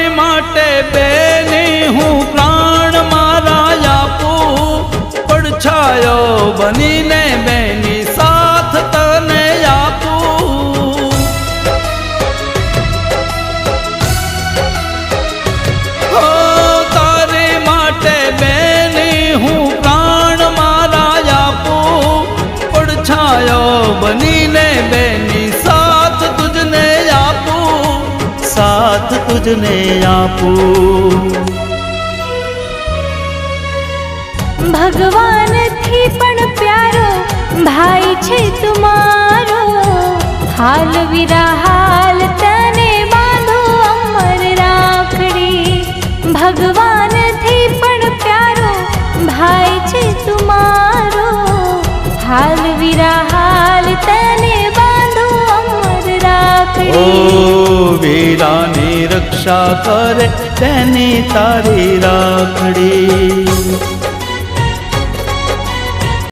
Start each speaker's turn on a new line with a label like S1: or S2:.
S1: તારી માટે બેની હું પ્રાણ મારા આપું, પડછાયો બનીને બેની સાથ તને આપું। હો તારી માટે બેની હું પ્રાણ મારા આપું, પડછાયો બનીને બેની સાથ તુજને આપું, साथ तुझने आपू।
S2: भगवान थी पण प्यारो भाई छे तुम्हारो, हाल विराहाल तने बांधो अमर राखड़ी। भगवान थी पण प्यारो भाई छे तुम्हारो, हाल विराहाल तने बांधो अमर राखड़ी।
S1: वीरानी रक्षा करे तेनी तारी राखड़ी।